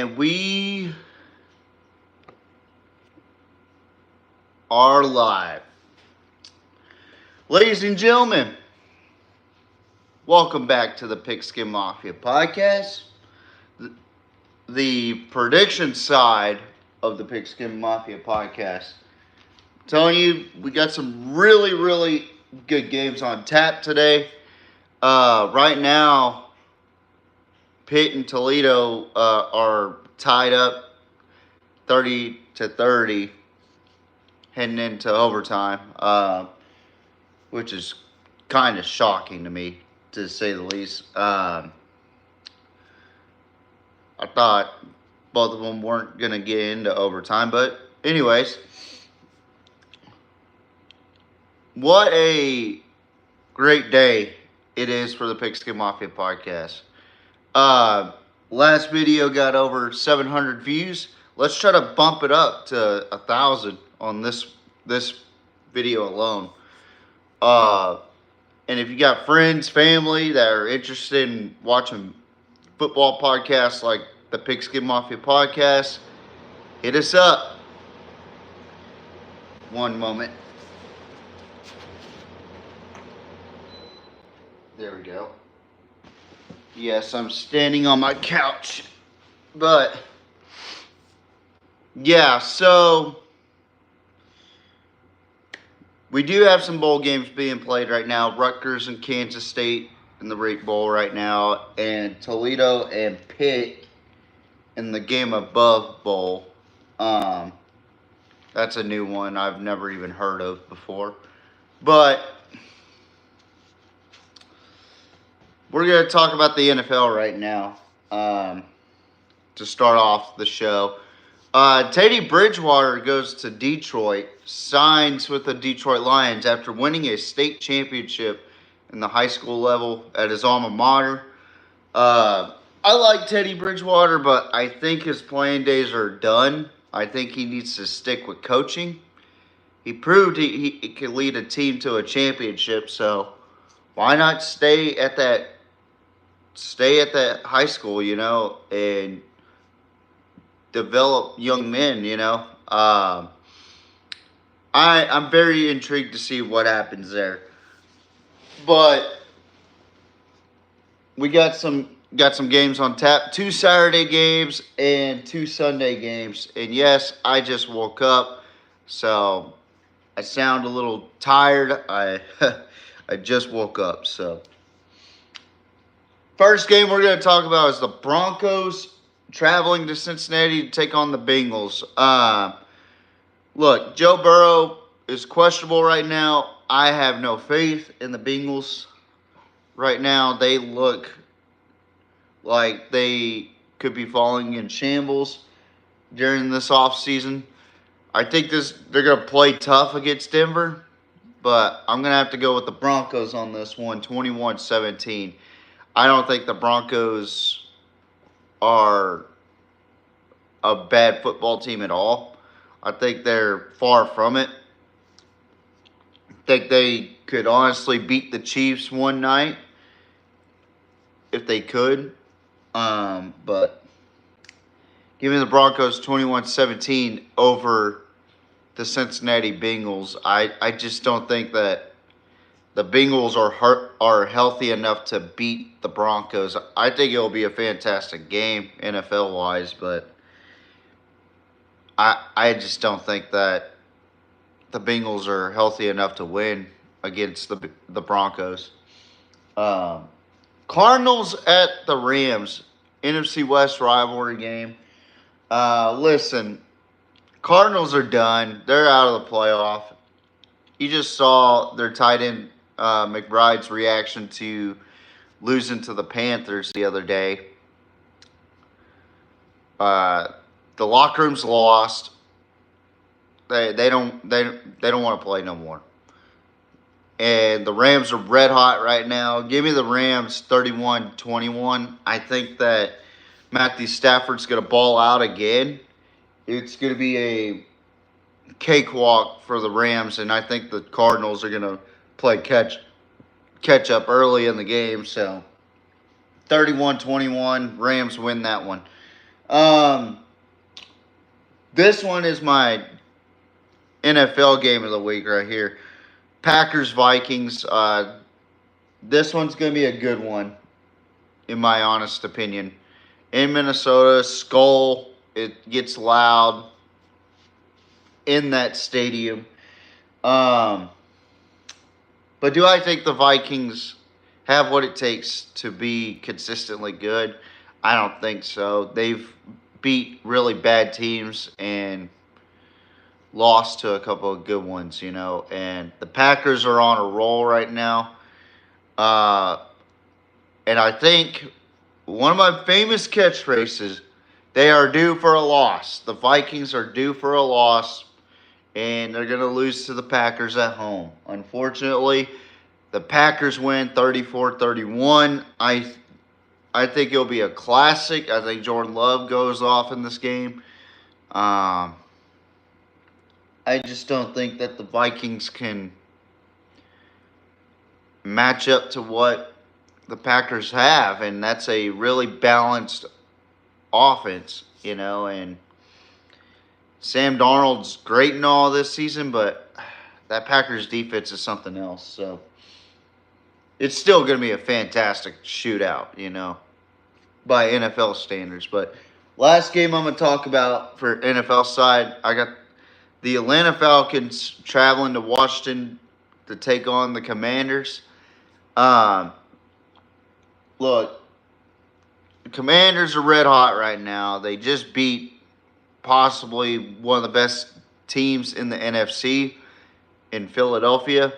And we are live. Ladies and gentlemen, welcome back to the Pigskin Mafia podcast. The prediction side of the Pigskin Mafia podcast. I'm telling you, we got some really good games on tap today. Right now, Pitt and Toledo are tied up 30-30 heading into overtime, which is kind of shocking to me, to say the least. I thought both of them weren't going to get into overtime, but anyways, what a great day it is for the Pigskin Mafia podcast. Last video got over 700 views. Let's try to bump it up to 1,000 on this video alone. And if you got friends, family that are interested in watching football podcasts like the Pigskin Mafia podcast, hit us up. One moment. There we go. Yes, I'm standing on my couch. But, yeah, so we do have some bowl games being played right now. Rutgers and Kansas State in the Rate Bowl right now. And Toledo and Pitt in the Game Above Bowl. That's a new one I've never even heard of before. But we're going to talk about the NFL right now to start off the show. Teddy Bridgewater goes to Detroit, signs with the Detroit Lions after winning a state championship in the high school level at his alma mater. I like Teddy Bridgewater, but I think his playing days are done. I think he needs to stick with coaching. He proved he could lead a team to a championship, so why not stay at that high school, and develop young men, I'm very intrigued to see what happens there. But we got some games on tap, 2 Saturday games and 2 Sunday games. And yes, I just woke up, so I sound a little tired. I just woke up, so first game we're going to talk about is the Broncos traveling to Cincinnati to take on the Bengals. Look, Joe Burrow is questionable right now. I have no faith in the Bengals right now. They look like they could be falling in shambles during this offseason. I think they're going to play tough against Denver, but I'm going to have to go with the Broncos on this one, 21-17. I don't think the Broncos are a bad football team at all. I think they're far from it. I think they could honestly beat the Chiefs one night if they could. But give me the Broncos 21-17 over the Cincinnati Bengals. I just don't think that the Bengals are healthy enough to beat the Broncos. I think it will be a fantastic game NFL-wise, but I just don't think that the Bengals are healthy enough to win against the Broncos. Cardinals at the Rams, NFC West rivalry game. Listen, Cardinals are done. They're out of the playoff. You just saw their tight end McBride's reaction to losing to the Panthers the other day. The locker room's lost. They don't want to play no more. And the Rams are red hot right now. Give me the Rams 31-21. I think that Matthew Stafford's going to ball out again. It's going to be a cakewalk for the Rams, and I think the Cardinals are going to play catch up early in the game. So 31-21, Rams win that one. This one is my NFL game of the week right here. Packers Vikings. This one's gonna be a good one, in my honest opinion. In Minnesota, Skull. It gets loud in that stadium. But do I think the Vikings have what it takes to be consistently good? I don't think so. They've beat really bad teams and lost to a couple of good ones, and the Packers are on a roll right now. And I think one of my famous catchphrases, they are due for a loss. The Vikings are due for a loss, and they're going to lose to the Packers at home. Unfortunately, the Packers win 34-31. I think it'll be a classic. I think Jordan Love goes off in this game. I just don't think that the Vikings can match up to what the Packers have, and that's a really balanced offense, and Sam Darnold's great in all this season, but that Packers defense is something else. So it's still going to be a fantastic shootout, by NFL standards. But last game I'm going to talk about for NFL side, I got the Atlanta Falcons traveling to Washington to take on the Commanders. Look, the Commanders are red hot right now. They just beat possibly one of the best teams in the NFC in Philadelphia.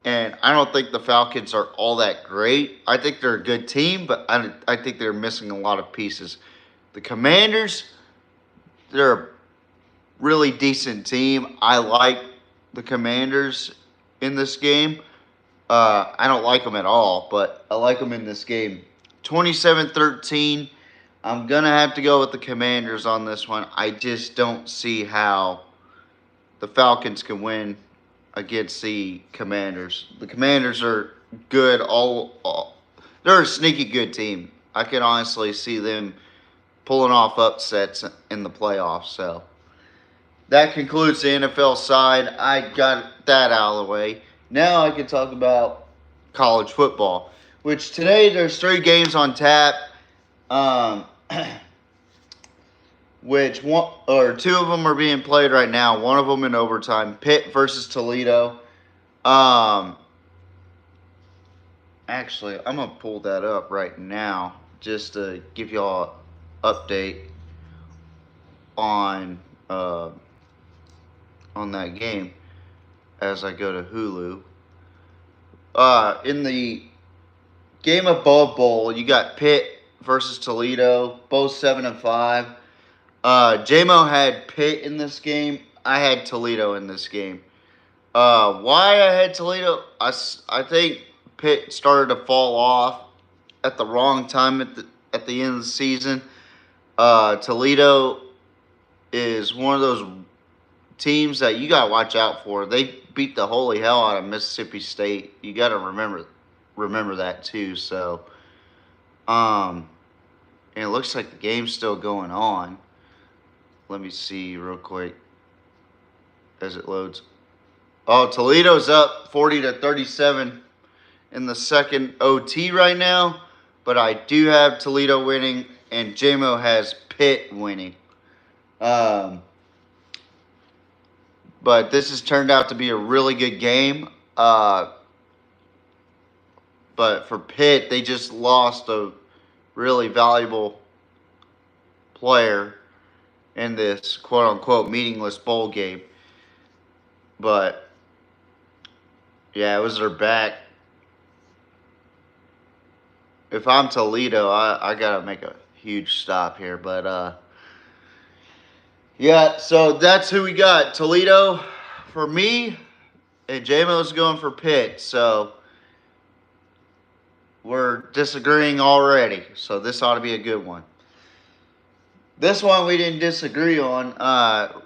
And I don't think the Falcons are all that great. I think they're a good team, but I think they're missing a lot of pieces. The Commanders, they're a really decent team. I like the Commanders in this game. I don't like them at all, but I like them in this game. 27-13. I'm going to have to go with the Commanders on this one. I just don't see how the Falcons can win against the Commanders. The Commanders are good. They're a sneaky good team. I can honestly see them pulling off upsets in the playoffs. So that concludes the NFL side. I got that out of the way. Now I can talk about college football, which today there's 3 games on tap, which 2 of them are being played right now. One of them in overtime. Pitt versus Toledo. Actually, I'm gonna pull that up right now just to give y'all an update on that game as I go to Hulu. In the game above bowl, you got Pitt versus Toledo, both 7-5. J-Mo had Pitt in this game. I had Toledo in this game. Why I had Toledo? I think Pitt started to fall off at the wrong time at the end of the season. Toledo is one of those teams that you gotta watch out for. They beat the holy hell out of Mississippi State. You gotta remember that too. So, and it looks like the game's still going on. Let me see real quick as it loads. Oh, Toledo's up 40-37 in the second OT right now, but I do have Toledo winning, and J-Mo has Pitt winning. But this has turned out to be a really good game. But for Pitt, they just lost a really valuable player in this quote-unquote meaningless bowl game. But, yeah, it was their back. If I'm Toledo, I got to make a huge stop here. But, yeah, so that's who we got. Toledo for me, and J-Mo's going for Pitt. So we're disagreeing already. So this ought to be a good one. This one we didn't disagree on.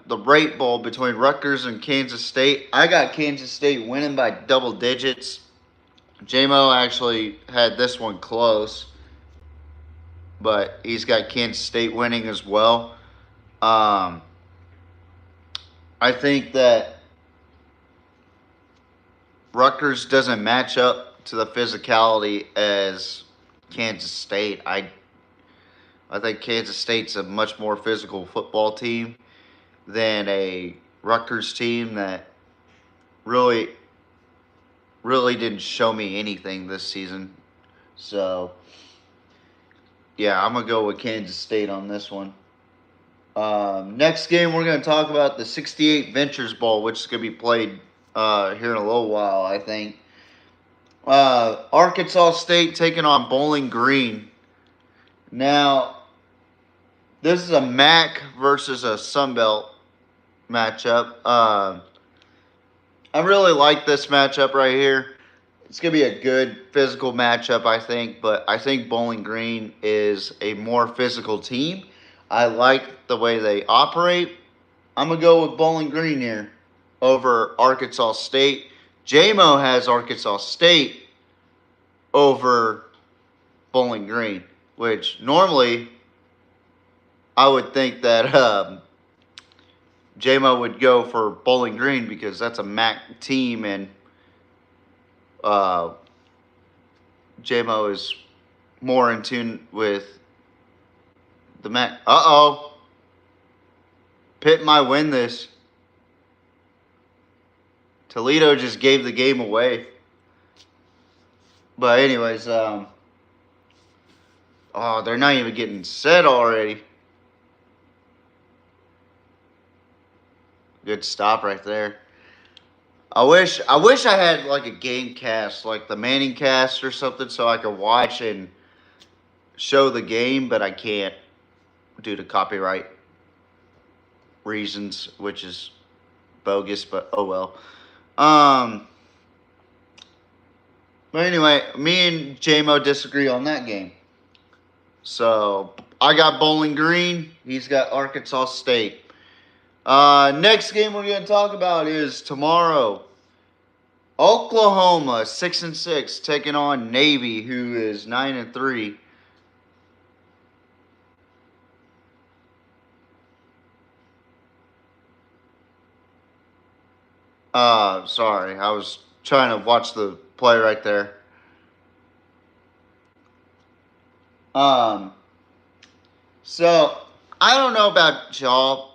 The Rate Bowl between Rutgers and Kansas State. I got Kansas State winning by double digits. J-Mo actually had this one close. but he's got Kansas State winning as well. Um, I think that Rutgers doesn't match up to the physicality as Kansas State. I think Kansas State's a much more physical football team than a Rutgers team that really didn't show me anything this season. So, yeah, I'm going to go with Kansas State on this one. Next game, we're going to talk about the 68 Ventures Bowl, which is going to be played here in a little while, I think. Arkansas State taking on Bowling Green. Now, this is a MAC versus a Sun Belt matchup. I really like this matchup right here. It's going to be a good physical matchup, I think, but I think Bowling Green is a more physical team. I like the way they operate. I'm going to go with Bowling Green here over Arkansas State. J-Mo has Arkansas State over Bowling Green, which normally I would think that J-Mo would go for Bowling Green because that's a MAC team, and J-Mo is more in tune with the MAC. Uh-oh. Pitt might win this. Toledo just gave the game away. But anyways, oh, they're not even getting set already. Good stop right there. I wish I had like a game cast, like the Manning cast or something, so I could watch and show the game, but I can't due to copyright reasons, which is bogus, but oh well. But anyway, me and J-Mo disagree on that game. So I got Bowling Green. He's got Arkansas State. Next game we're going to talk about is tomorrow. Oklahoma 6-6 taking on Navy, who is 9-3. Sorry, I was trying to watch the play right there. So I don't know about y'all,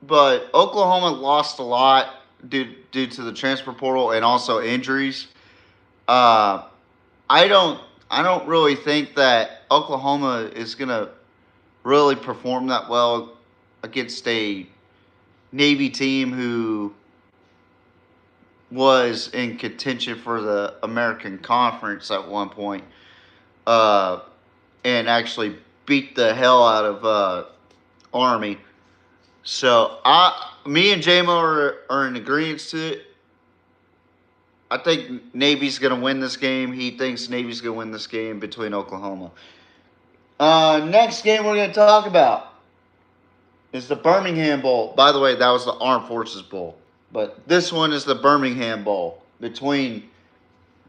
but Oklahoma lost a lot due to the transfer portal and also injuries. I don't really think that Oklahoma is gonna really perform that well against a Navy team who was in contention for the American Conference at one point, and actually beat the hell out of Army. So me and J-Mo are in agreement to it. I think Navy's going to win this game. He thinks Navy's going to win this game between Oklahoma. Next game we're going to talk about is the Birmingham Bowl. By the way, that was the Armed Forces Bowl. But this one is the Birmingham Bowl between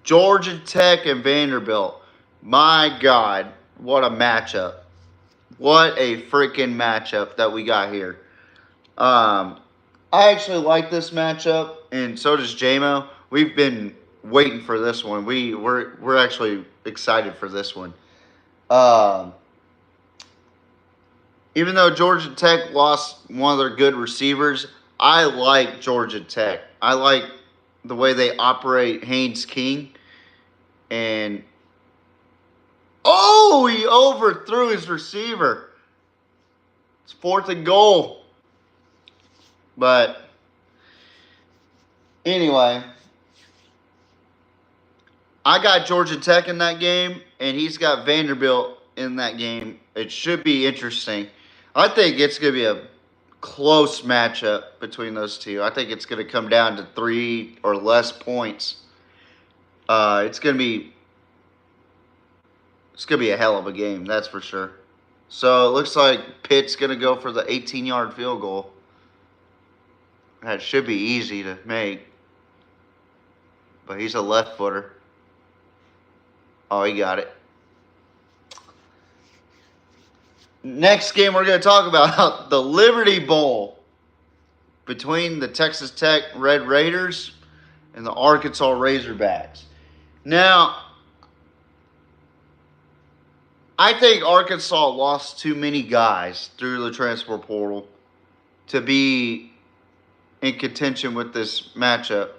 Georgia Tech and Vanderbilt. My God, what a matchup. What a freaking matchup that we got here. I actually like this matchup, and so does J-Mo. We've been waiting for this one. We're actually excited for this one. Even though Georgia Tech lost one of their good receivers, I like Georgia Tech. I like the way they operate Haynes King. And, oh, he overthrew his receiver. It's 4th and goal. But, anyway, I got Georgia Tech in that game, and he's got Vanderbilt in that game. It should be interesting. I think it's going to be a close matchup between those two. I think it's going to come down to 3 or less points. It's going to be a hell of a game, that's for sure. So it looks like Pitt's going to go for the 18-yard field goal. That should be easy to make. But he's a left footer. Oh, he got it. Next game we're going to talk about the Liberty Bowl between the Texas Tech Red Raiders and the Arkansas Razorbacks. Now, I think Arkansas lost too many guys through the transfer portal to be in contention with this matchup.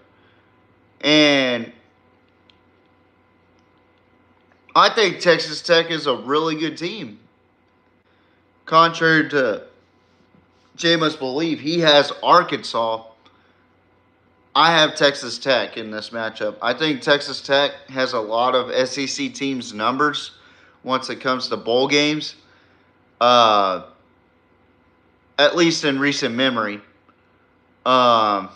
And I think Texas Tech is a really good team. Contrary to Jameis' belief, he has Arkansas. I have Texas Tech in this matchup. I think Texas Tech has a lot of SEC teams' numbers once it comes to bowl games, at least in recent memory. I'm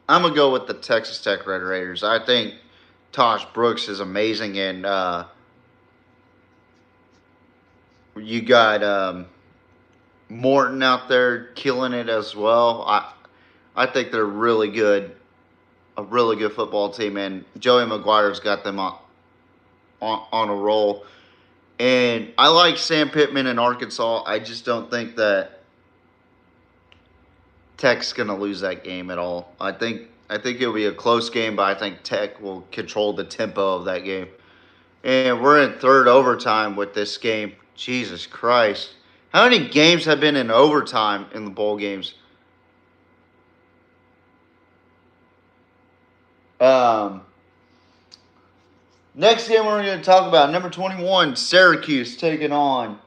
going to go with the Texas Tech Red Raiders. I think Tosh Brooks is amazing, and you got Morton out there killing it as well. I think they're really good, a really good football team, and Joey McGuire's got them on a roll. And I like Sam Pittman in Arkansas. I just don't think that Tech's going to lose that game at all. I think it'll be a close game, but I think Tech will control the tempo of that game. And we're in third overtime with this game. Jesus Christ. How many games have been in overtime in the bowl games? Next game we're going to talk about, number 21, Syracuse taking on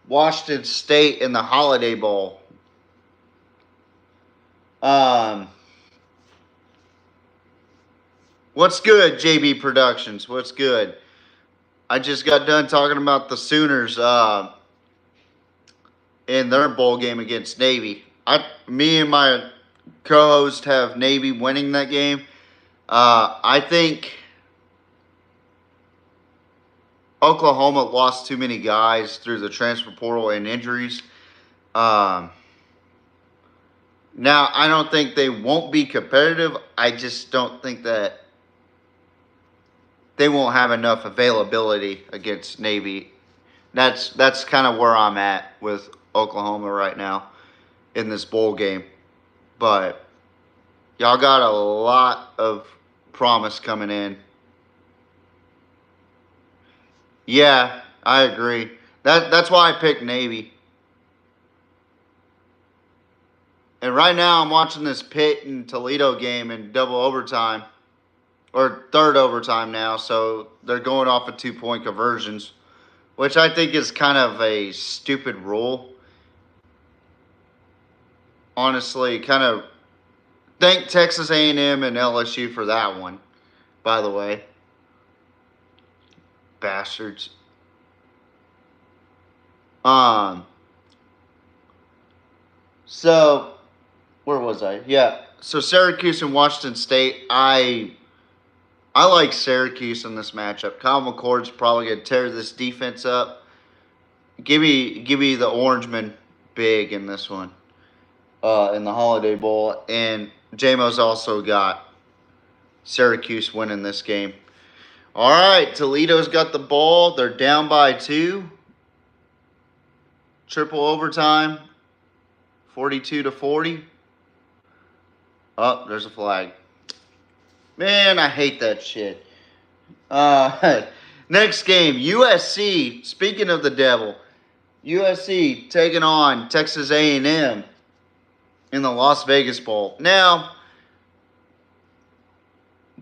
Washington State in the Holiday Bowl. What's good, JB Productions? What's good? I just got done talking about the Sooners in their bowl game against Navy. Me and my co-host have Navy winning that game. I think Oklahoma lost too many guys through the transfer portal and injuries. Now, I don't think they won't be competitive. I just don't think that they won't have enough availability against Navy. That's kind of where I'm at with Oklahoma right now in this bowl game. But y'all got a lot of promise coming in. Yeah, I agree. That's why I picked Navy. And right now I'm watching this Pitt and Toledo game in double overtime. Or third overtime now, so they're going off of 2-point conversions, which I think is kind of a stupid rule. Honestly, kind of thank Texas A&M and LSU for that one, by the way. Bastards. So, where was I? Yeah, so Syracuse and Washington State, I like Syracuse in this matchup. Kyle McCord's probably going to tear this defense up. Give me the Orangemen big in this one, in the Holiday Bowl. And JMO's also got Syracuse winning this game. All right, Toledo's got the ball. They're down by 2. Triple overtime, 42-40. Oh, there's a flag. Man, I hate that shit. Next game, USC. Speaking of the devil, USC taking on Texas A&M in the Las Vegas Bowl. Now,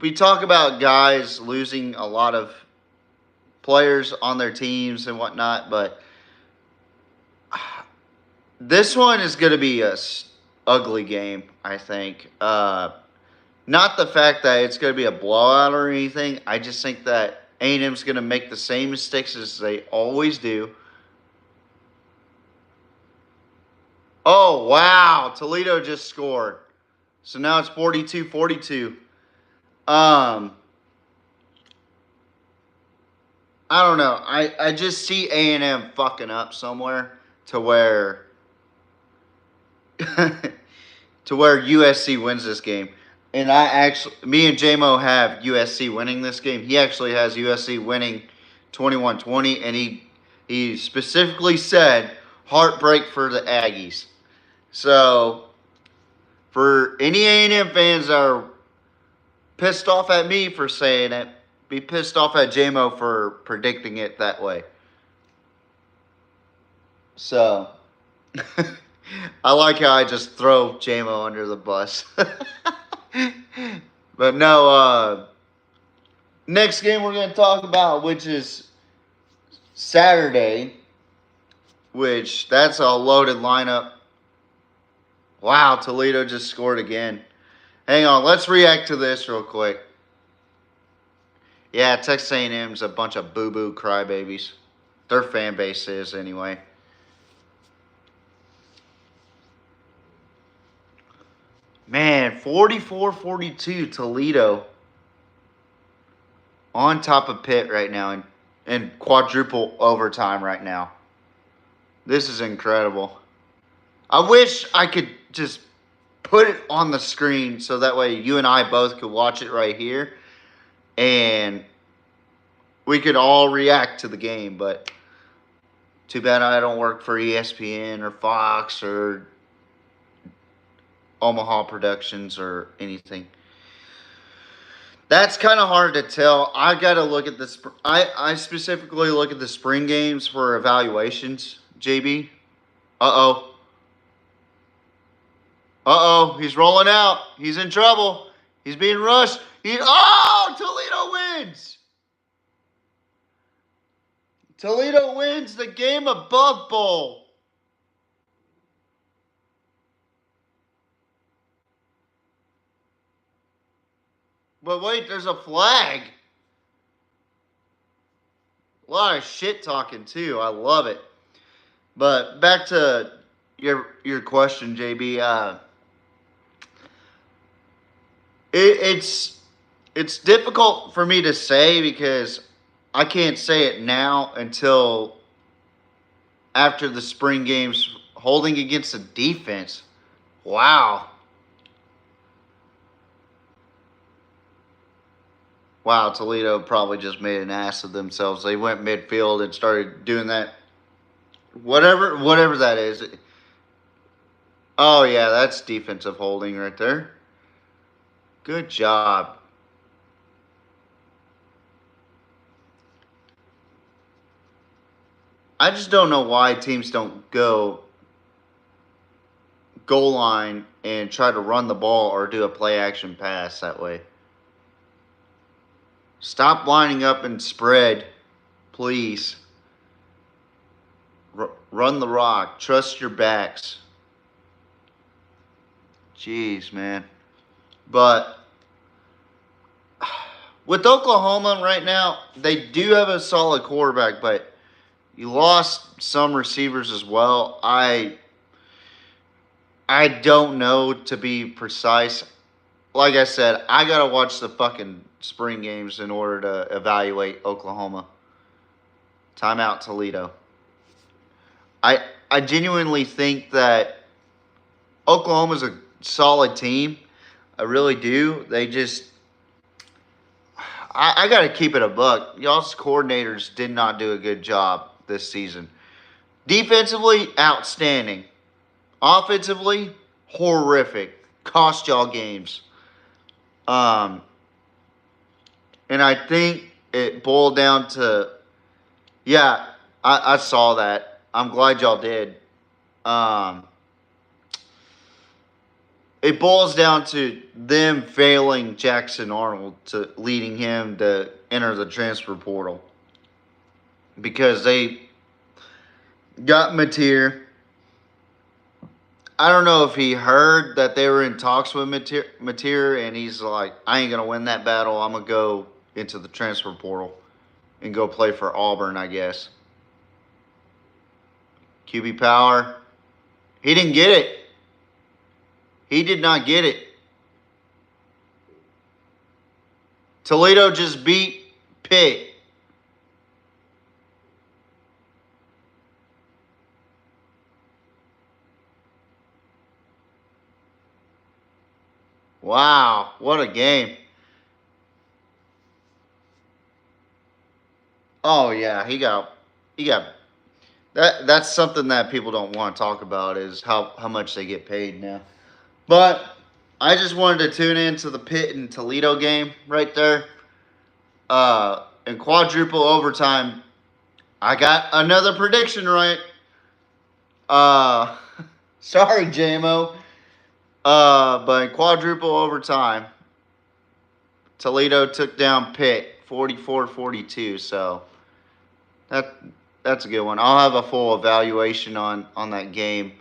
we talk about guys losing a lot of players on their teams and whatnot, but this one is going to be a ugly game, I think. Not the fact that it's going to be a blowout or anything. I just think that A&M's going to make the same mistakes as they always do. Oh, wow. Toledo just scored. So now it's 42-42. I don't know. I just see A&M fucking up somewhere to where USC wins this game. And me and JMO have USC winning this game. He actually has USC winning 21-20, and he specifically said heartbreak for the Aggies. So for any A&M fans that are pissed off at me for saying it, be pissed off at JMO for predicting it that way. So I like how I just throw JMO under the bus. But no, next game we're going to talk about, which is Saturday, which that's a loaded lineup. Wow, Toledo just scored again. Hang on, let's react to this real quick. Yeah, Texas A&M's a bunch of boo-boo crybabies. Their fan base is, anyway. Man, 44-42 Toledo on top of Pitt right now in quadruple overtime right now. This is incredible. I wish I could just put it on the screen so that way you and I both could watch it right here and we could all react to the game, but too bad I don't work for ESPN or Fox or Omaha Productions or anything. That's kind of hard to tell. I got to look at this. I specifically look at the spring games for evaluations, JB. Uh-oh. Uh-oh. He's rolling out. He's in trouble. He's being rushed. Toledo wins. Toledo wins the game above bowl. But wait, there's a flag. A lot of shit talking too. I love it. But back to your question, JB. It's difficult for me to say because I can't say it now until after the spring games holding against the defense. Wow. Wow, Toledo probably just made an ass of themselves. They went midfield and started doing that. Whatever that is. Oh, yeah, that's defensive holding right there. Good job. I just don't know why teams don't go goal line and try to run the ball or do a play action pass that way. Stop lining up and spread, please. Run the rock. Trust your backs. Jeez, man. But with Oklahoma right now, they do have a solid quarterback, but you lost some receivers as well. I don't know, to be precise. Like I said, I got to watch the fucking spring games in order to evaluate Oklahoma. Timeout Toledo. I genuinely think that Oklahoma's a solid team. I really do. They just... I got to keep it a buck. Y'all's coordinators did not do a good job this season. Defensively, outstanding. Offensively, horrific. Cost y'all games. And I think it boiled down to... Yeah, I saw that. I'm glad y'all did. It boils down to them failing Jackson Arnold, to leading him to enter the transfer portal. Because they got Mateer. I don't know if he heard that they were in talks with Mateer, and he's like, I ain't going to win that battle. I'm going to go into the transfer portal and go play for Auburn, I guess. QB Power. He didn't get it. He did not get it. Toledo just beat Pitt. Wow, what a game. Oh yeah, he got that's something that people don't want to talk about is how much they get paid now. But I just wanted to tune into the Pitt and Toledo game right there. In quadruple overtime, I got another prediction right. Uh, sorry, JMO. But in quadruple overtime, Toledo took down Pitt 44-42. So that that's a good one. I'll have a full evaluation on that game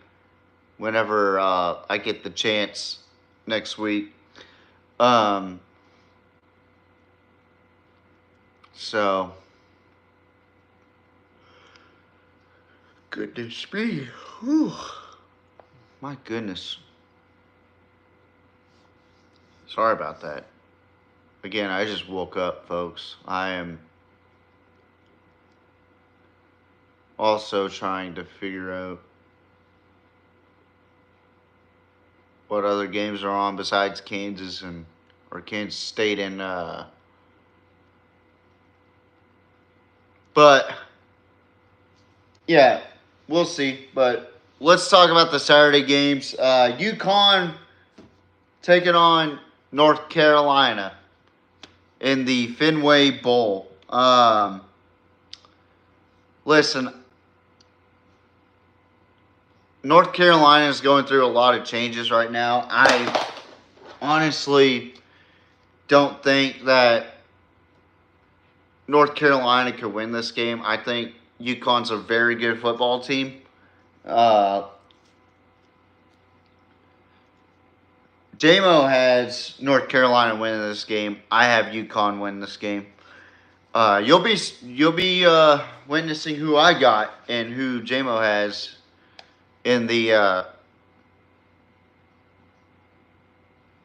whenever I get the chance next week. Um, so goodness me. Whew. My goodness. Sorry about that. Again, I just woke up, folks. I am also trying to figure out what other games are on besides Kansas or Kansas State and but yeah, we'll see. But let's talk about the Saturday games. UConn taking on North Carolina in the Fenway Bowl. Listen, North Carolina is going through a lot of changes right now. I honestly don't think that North Carolina could win this game. I think UConn's a very good football team. JMO has North Carolina winning this game. I have UConn win this game. You'll be witnessing who I got and who JMO has in the.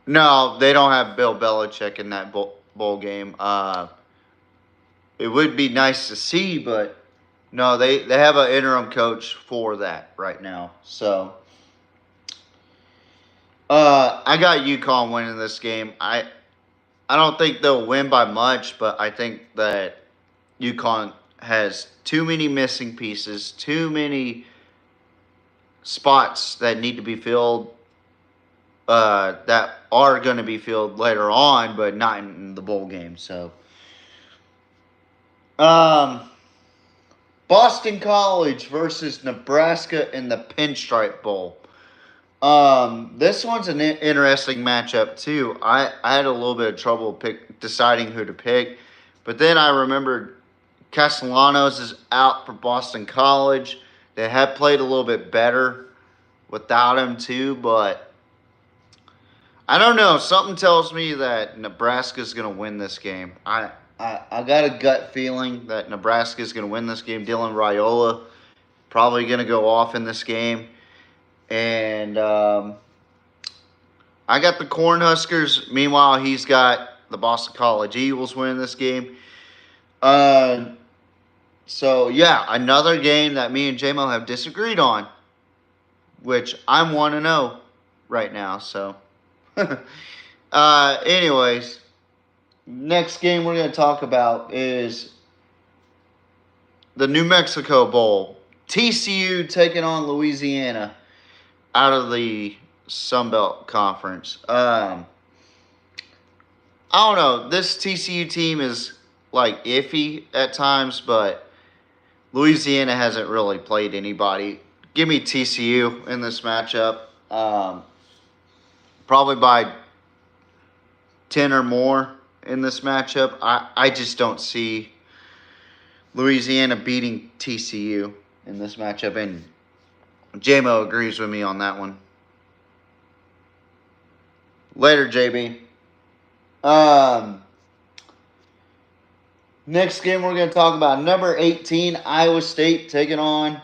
No, they don't have Bill Belichick in that bowl game. It would be nice to see, but no, they have an interim coach for that right now. So. I got UConn winning this game. I don't think they'll win by much, but I think that UConn has too many missing pieces, too many spots that need to be filled, that are going to be filled later on, but not in the bowl game. So, Boston College versus Nebraska in the Pinstripe Bowl. This one's an interesting matchup too. I had a little bit of trouble deciding who to pick, but then I remembered Castellanos is out for Boston College. They have played a little bit better without him too, but I don't know. Something tells me that Nebraska's going to win this game. I got a gut feeling that Nebraska's going to win this game. Dylan Raiola probably going to go off in this game. And I got the Cornhuskers. Meanwhile, he's got the Boston College Eagles winning this game. So, yeah, another game that me and JMO have disagreed on, which I'm 1-0 right now. So, anyways, next game we're going to talk about is the New Mexico Bowl. TCU taking on Louisiana out of the Sun Belt Conference. I don't know. This TCU team is like iffy at times, but Louisiana hasn't really played anybody. Give me TCU in this matchup. Probably by 10 or more in this matchup. I just don't see Louisiana beating TCU in this matchup, and JMO agrees with me on that one. Later, JB. Next game we're going to talk about, number 18, Iowa State taking on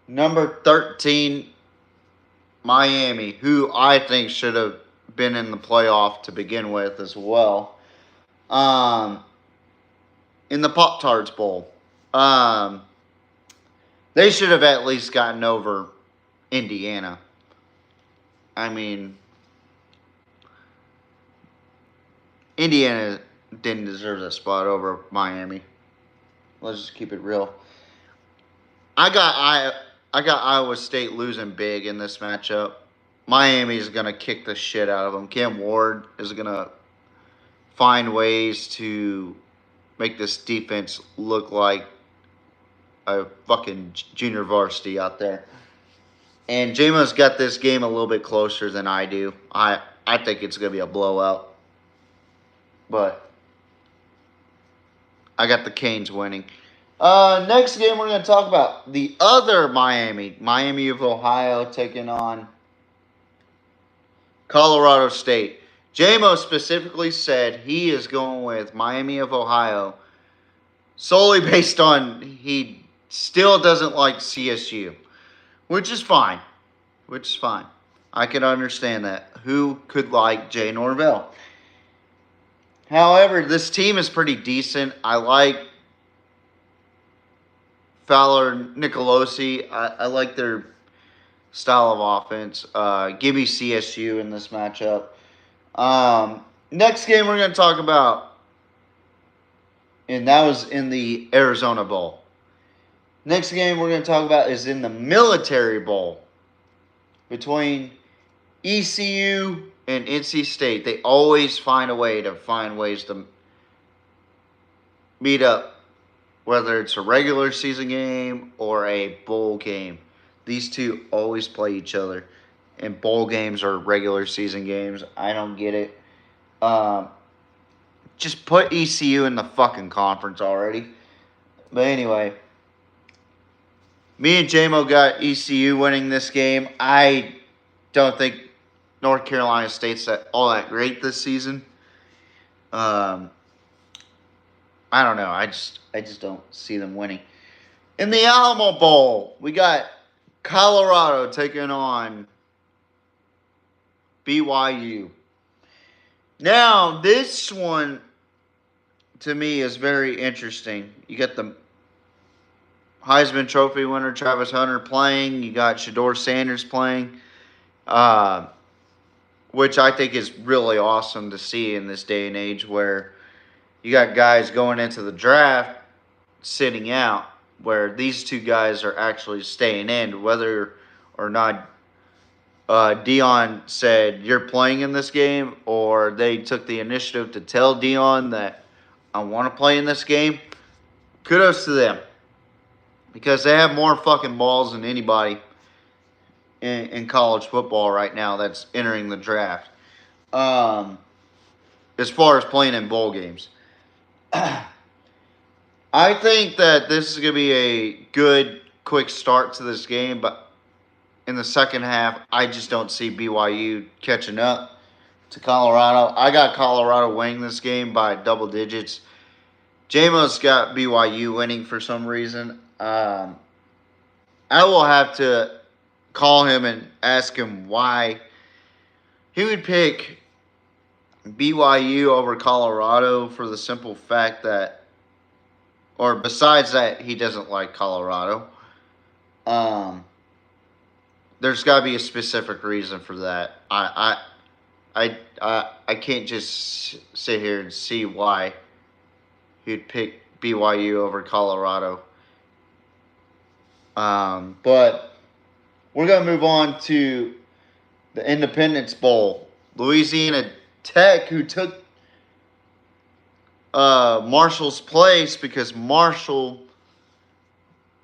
number 13, Miami, who I think should have been in the playoff to begin with as well. In the Pop-Tarts Bowl. They should have at least gotten over Indiana. I mean, Indiana didn't deserve that spot over Miami. Let's just keep it real. I got Iowa State losing big in this matchup. Miami is gonna kick the shit out of them. Cam Ward is gonna find ways to make this defense look like a fucking junior varsity out there. And J-Mo's got this game a little bit closer than I do. I think it's going to be a blowout. But I got the Canes winning. Next game we're going to talk about the other Miami. Miami of Ohio taking on Colorado State. J-Mo specifically said he is going with Miami of Ohio solely based on he still doesn't like CSU. Which is fine. I can understand that. Who could like Jay Norvell? However, this team is pretty decent. I like Fowler Nicolosi. I like their style of offense. Give me CSU in this matchup. Next game we're going to talk about, and that was in the Arizona Bowl. Next game we're going to talk about is in the Military Bowl between ECU and NC State. They always find ways to meet up, whether it's a regular season game or a bowl game. These two always play each other, and bowl games are regular season games. I don't get it. Just put ECU in the fucking conference already. But anyway, me and J-Mo got ECU winning this game. I don't think North Carolina State's all that great this season. I don't know. I just don't see them winning. In the Alamo Bowl, we got Colorado taking on BYU. Now, this one to me is very interesting. You got the Heisman Trophy winner Travis Hunter playing. You got Shedeur Sanders playing, which I think is really awesome to see in this day and age where you got guys going into the draft sitting out, where these two guys are actually staying in, whether or not Dion said, you're playing in this game, or they took the initiative to tell Dion that I want to play in this game. Kudos to them. Because they have more fucking balls than anybody in college football right now that's entering the draft. As far as playing in bowl games. I think that this is going to be a good, quick start to this game. But in the second half, I just don't see BYU catching up to Colorado. I got Colorado winning this game by double digits. J-Mo's got BYU winning for some reason. I will have to call him and ask him why he would pick BYU over Colorado for the simple fact that, or besides that, he doesn't like Colorado. There's got to be a specific reason for that. I can't just sit here and see why he'd pick BYU over Colorado. But we're going to move on to the Independence Bowl. Louisiana Tech, who took Marshall's place because Marshall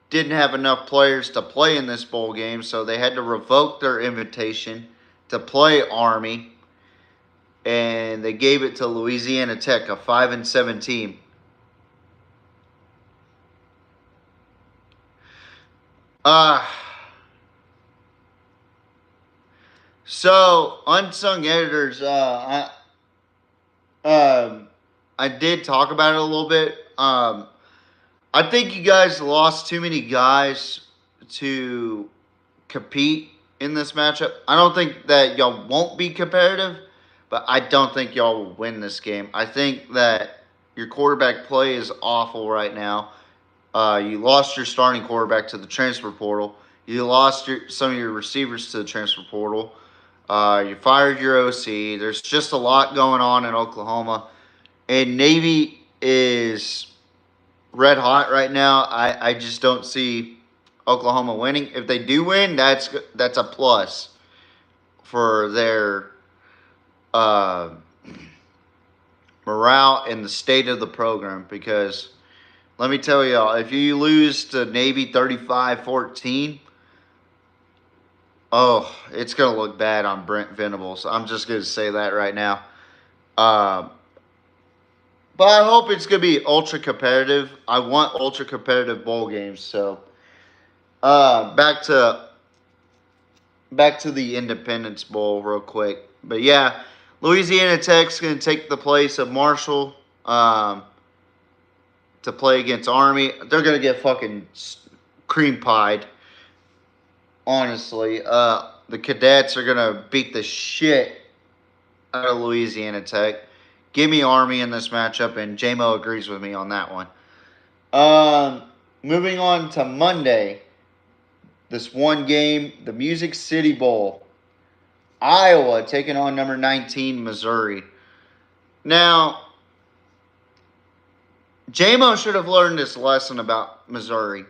didn't have enough players to play in this bowl game, so they had to revoke their invitation to play Army, and they gave it to Louisiana Tech, a 5-7 team. So unsung editors. I did talk about it a little bit. I think you guys lost too many guys to compete in this matchup. I don't think that y'all won't be competitive, but I don't think y'all will win this game. I think that your quarterback play is awful right now. You lost your starting quarterback to the transfer portal. You lost some of your receivers to the transfer portal. You fired your OC. There's just a lot going on in Oklahoma. And Navy is red hot right now. I just don't see Oklahoma winning. If they do win, that's a plus for their uh, morale and the state of the program. Because let me tell y'all, if you lose to Navy 35-14, oh, it's going to look bad on Brent Venables. I'm just going to say that right now. But I hope it's going to be ultra competitive. I want ultra competitive bowl games. So, back to the Independence Bowl real quick. But yeah, Louisiana Tech's going to take the place of Marshall to play against Army. They're going to get fucking cream pied. Honestly, the Cadets are going to beat the shit out of Louisiana Tech. Give me Army in this matchup, and J-Mo agrees with me on that one. Moving on to Monday, this one game, the Music City Bowl. Iowa taking on number 19, Missouri. Now, J-Mo should have learned this lesson about Missouri.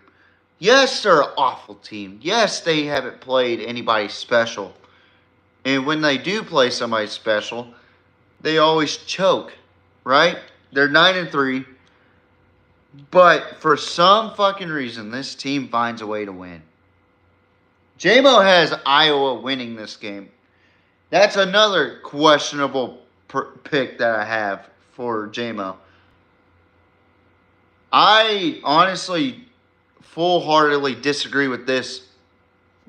Yes, they're an awful team. Yes, they haven't played anybody special. And when they do play somebody special, they always choke, right? They're 9-3. But for some fucking reason, this team finds a way to win. J-Mo has Iowa winning this game. That's another questionable pick that I have for J-Mo. I honestly full-heartedly disagree with this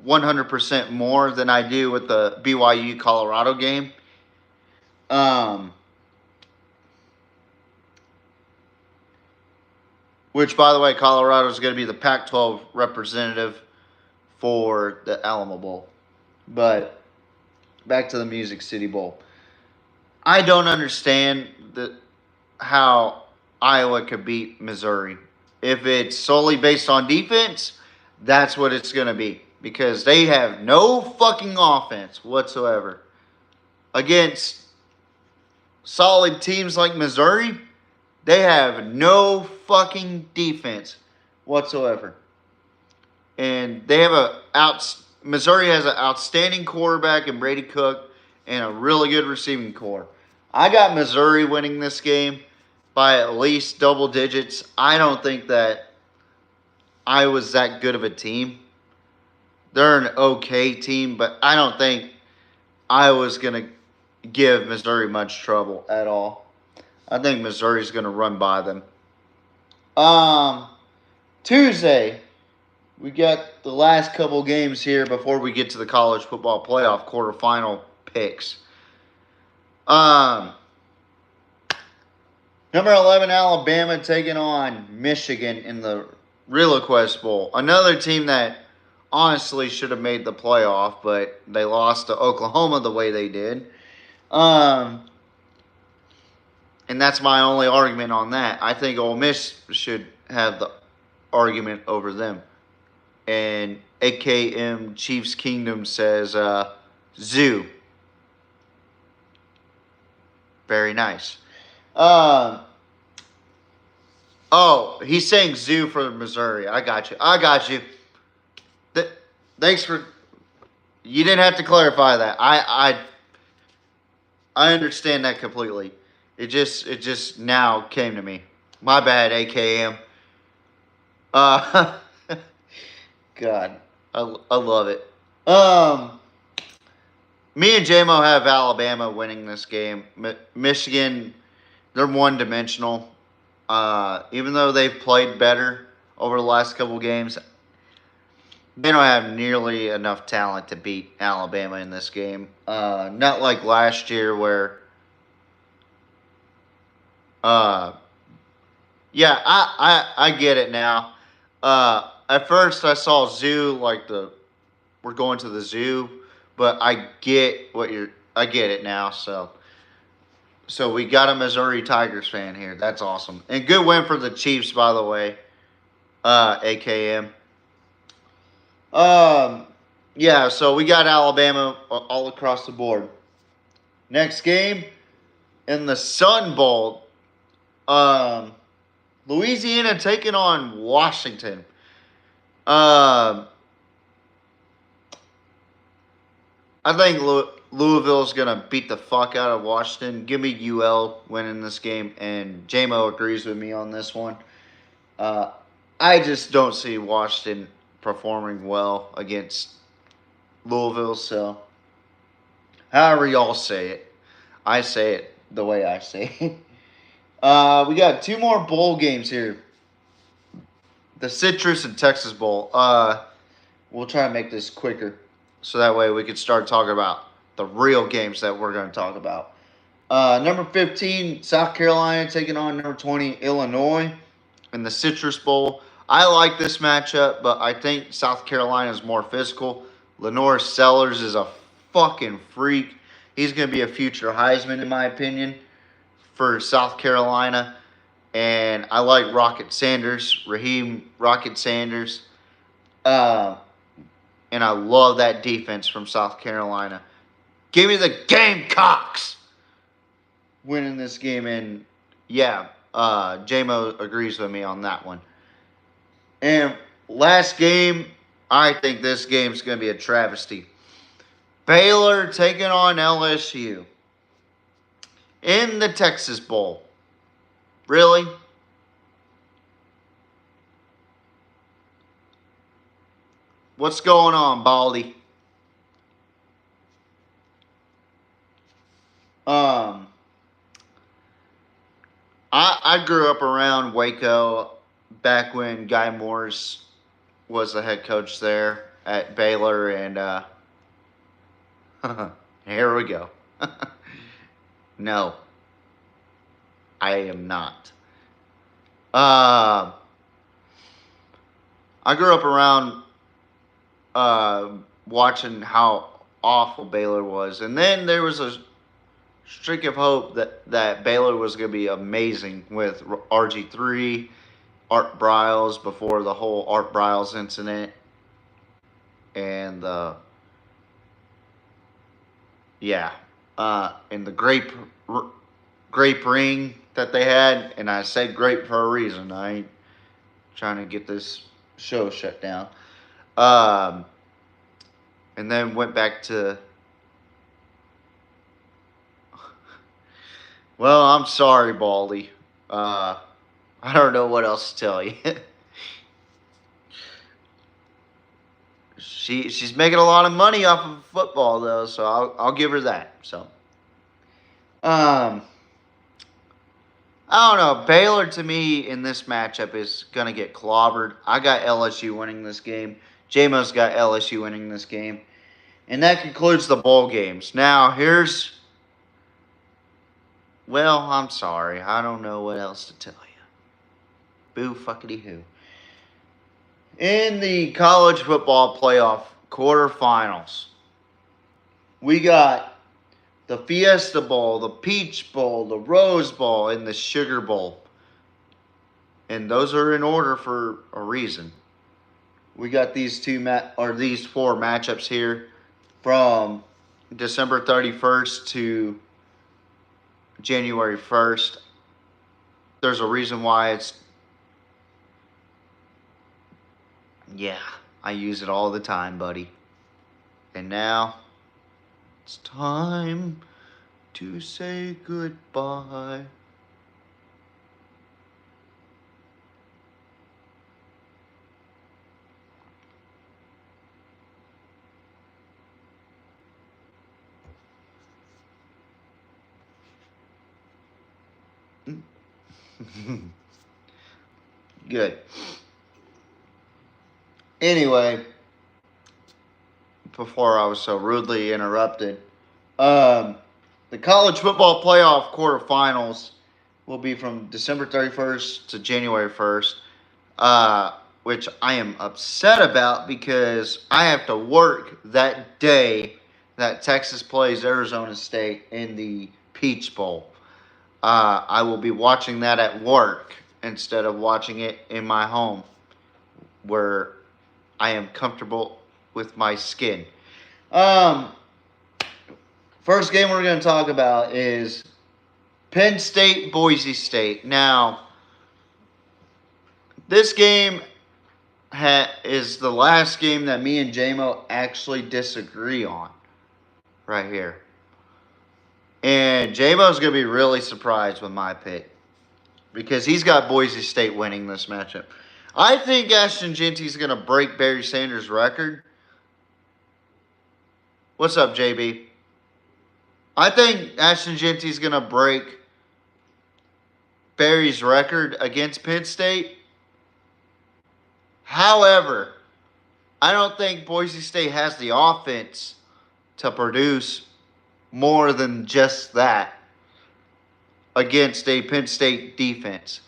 100% more than I do with the BYU Colorado game. Which, by the way, Colorado is going to be the Pac-12 representative for the Alamo Bowl. But back to the Music City Bowl. I don't understand how Iowa could beat Missouri. If it's solely based on defense, that's what it's going to be. Because they have no fucking offense whatsoever. Against solid teams like Missouri, they have no fucking defense whatsoever. And they have Missouri has an outstanding quarterback in Brady Cook and a really good receiving core. I got Missouri winning this game by at least double digits. I don't think that Iowa's that good of a team. They're an okay team, but I don't think Iowa's going to give Missouri much trouble at all. I think Missouri's going to run by them. Tuesday, we got the last couple games here before we get to the college football playoff quarterfinal picks. Number 11, Alabama taking on Michigan in the Real-Quest Bowl. Another team that honestly should have made the playoff, but they lost to Oklahoma the way they did. And that's my only argument on that. I think Ole Miss should have the argument over them. And AKM Chiefs Kingdom says, Zoo. Very nice. Oh, he's saying Zoo for Missouri. I got you. Thanks for... You didn't have to clarify that. I understand that completely. It just now came to me. My bad, AKM. God, I love it. Me and J-Mo have Alabama winning this game. Michigan, they're one-dimensional. Even though they've played better over the last couple games, they don't have nearly enough talent to beat Alabama in this game. Not like last year where... yeah, I get it now. At first I saw zoo like we're going to the zoo, but I get it now. So we got a Missouri Tigers fan here. That's awesome. And good win for the Chiefs, by the way. AKM. Yeah, so we got Alabama all across the board. Next game in the Sun Bowl. Louisiana taking on Washington. I think Louisville's gonna beat the fuck out of Washington. Give me UL winning this game, and JMO agrees with me on this one. I just don't see Washington performing well against Louisville. So, however y'all say it, I say it the way I say it. We got 2 more bowl games here. The Citrus and Texas Bowl. We'll try to make this quicker, so that way we can start talking about the real games that we're going to talk about. Number 15, South Carolina taking on number 20, Illinois in the Citrus Bowl. I like this matchup, but I think South Carolina is more physical. Lenore Sellers is a fucking freak. He's going to be a future Heisman, in my opinion, for South Carolina. And I like Rocket Sanders, Raheem Rocket Sanders. And I love that defense from South Carolina. Give me the Gamecocks winning this game. And yeah, JMO agrees with me on that one. And last game, I think this game's going to be a travesty. Baylor taking on LSU in the Texas Bowl. Really? What's going on, Baldy? I grew up around Waco back when Guy Morris was the head coach there at Baylor, and here we go. No, I am not. I grew up around watching how awful Baylor was, and then there was a streak of hope that Baylor was going to be amazing with RG3, Art Briles before the whole Art Briles incident, and and the grape ring that they had, and I said grape for a reason. I ain't trying to get this show shut down. And then went back to. Well, I'm sorry, Baldy. I don't know what else to tell you. She's making a lot of money off of football, though, so I'll give her that. So, I don't know. Baylor, to me, in this matchup is gonna get clobbered. I got LSU winning this game. JMO's got LSU winning this game, and that concludes the bowl games. Now here's. Well, I'm sorry. I don't know what else to tell you. Boo fuckity who. In the college football playoff quarterfinals, we got the Fiesta Bowl, the Peach Bowl, the Rose Bowl, and the Sugar Bowl. And those are in order for a reason. We got these these 4 matchups here from December 31st to January 1st. There's a reason why it's. Yeah, I use it all the time, buddy. And now it's time to say goodbye. Good. Anyway, before I was so rudely interrupted, the college football playoff quarterfinals will be from December 31st to January 1st, which I am upset about because I have to work that day that Texas plays Arizona State in the Peach Bowl. I will be watching that at work instead of watching it in my home where I am comfortable with my skin. First game we're going to talk about is Penn State, Boise State. Now, this game is the last game that me and JMO actually disagree on right here. And JMO's going to be really surprised with my pick because he's got Boise State winning this matchup. I think Ashton Genty's going to break Barry Sanders' record. What's up, JB? I think Ashton Genty's going to break Barry's record against Penn State. However, I don't think Boise State has the offense to produce more than just that against a Penn State defense.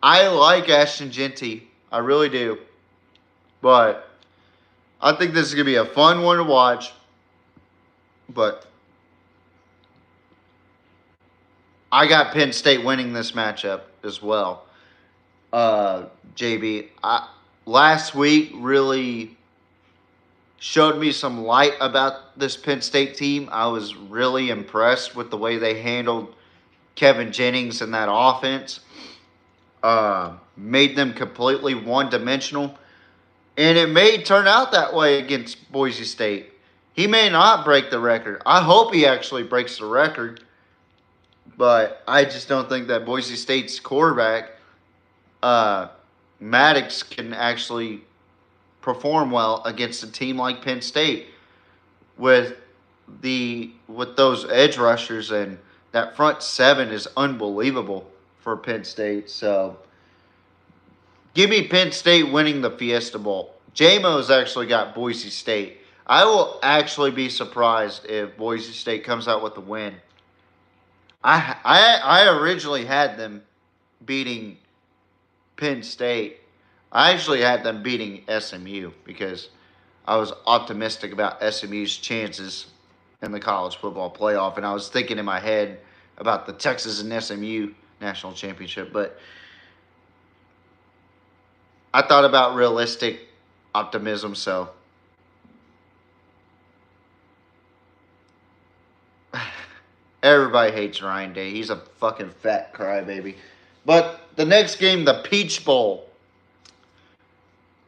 I like Ashton Genty. I really do. But I think this is going to be a fun one to watch. But I got Penn State winning this matchup as well. JB, last week really showed me some light about this Penn State team. I was really impressed with the way they handled Kevin Jennings and that offense. Made them completely one-dimensional. And it may turn out that way against Boise State. He may not break the record. I hope he actually breaks the record. But I just don't think that Boise State's quarterback, Maddox, can actually perform well against a team like Penn State with those edge rushers, and that front seven is unbelievable for Penn State. So give me Penn State winning the Fiesta Bowl. JMO's actually got Boise State. I will actually be surprised if Boise State comes out with a win. I originally had them beating Penn State. I actually had them beating SMU because I was optimistic about SMU's chances in the college football playoff, and I was thinking in my head about the Texas and SMU national championship. But I thought about realistic optimism, so everybody hates Ryan Day. He's a fucking fat crybaby. But the next game, the Peach Bowl.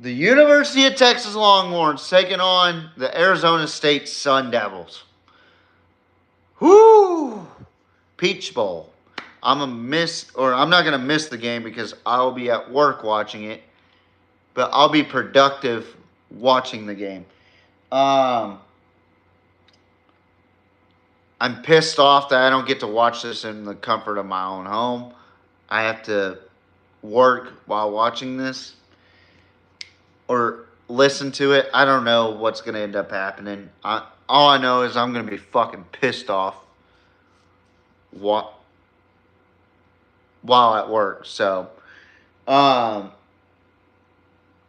The University of Texas Longhorns taking on the Arizona State Sun Devils. Whoo! Peach Bowl. I'm not gonna miss the game because I'll be at work watching it. But I'll be productive watching the game. I'm pissed off that I don't get to watch this in the comfort of my own home. I have to work while watching this or listen to it. I don't know what's going to end up happening. All I know is I'm going to be fucking pissed off while at work. So, I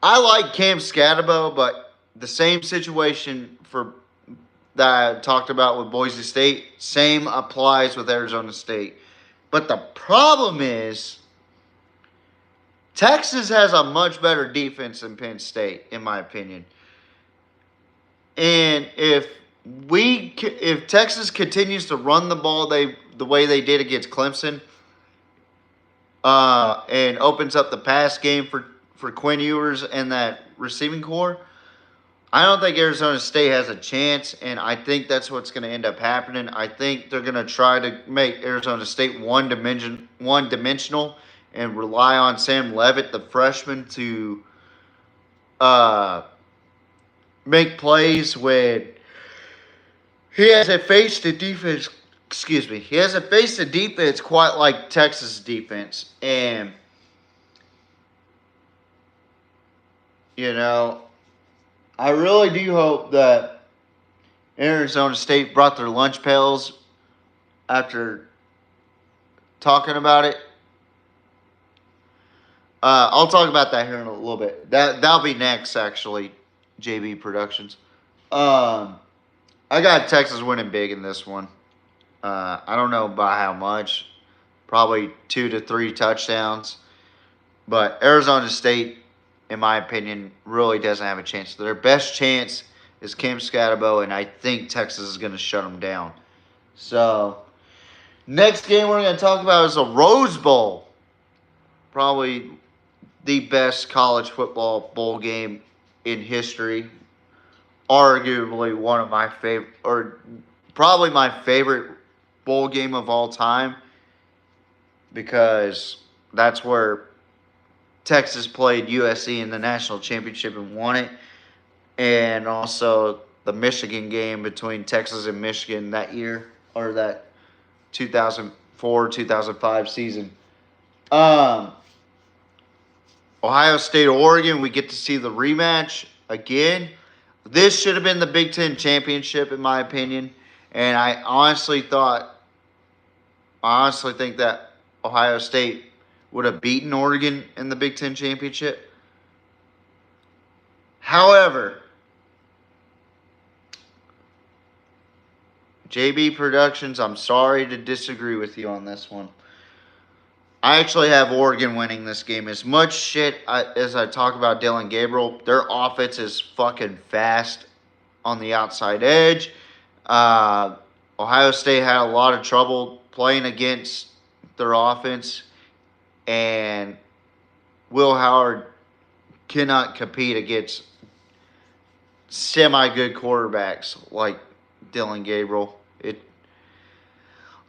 like Cam Scatterbo, but the same situation that I talked about with Boise State, same applies with Arizona State. But the problem is, Texas has a much better defense than Penn State, in my opinion. And if Texas continues to run the ball the way they did against Clemson, and opens up the pass game for Quinn Ewers and that receiving core, I don't think Arizona State has a chance, and I think that's what's going to end up happening. I think they're going to try to make Arizona State one-dimensional and rely on Sam Leavitt, the freshman, to make plays when he hasn't faced a defense. Excuse me. He hasn't faced a defense quite like Texas defense, and I really do hope that Arizona State brought their lunch pails after talking about it. I'll talk about that here in a little bit. That'll be next, actually, JB Productions. I got Texas winning big in this one. I don't know by how much. Probably 2 to 3 touchdowns. But Arizona State, in my opinion, really doesn't have a chance. Their best chance is Cam Scatterbo, and I think Texas is going to shut them down. So, Next game we're going to talk about is a Rose Bowl. Probably the best college football bowl game in history. Arguably one of my favorite, or probably my favorite bowl game of all time, because that's where Texas played USC in the national championship and won it. And also the Michigan game between Texas and Michigan that year, or that 2004-2005 season. Ohio State, Oregon, we get to see the rematch again. This should have been the Big Ten championship, in my opinion. And I honestly think that Ohio State would have beaten Oregon in the Big Ten championship. However, JB Productions, I'm sorry to disagree with you on this one. I actually have Oregon winning this game. As much shit as I talk about Dillon Gabriel, their offense is fucking fast on the outside edge. Ohio State had a lot of trouble playing against their offense, and Will Howard cannot compete against semi-good quarterbacks like Dillon Gabriel.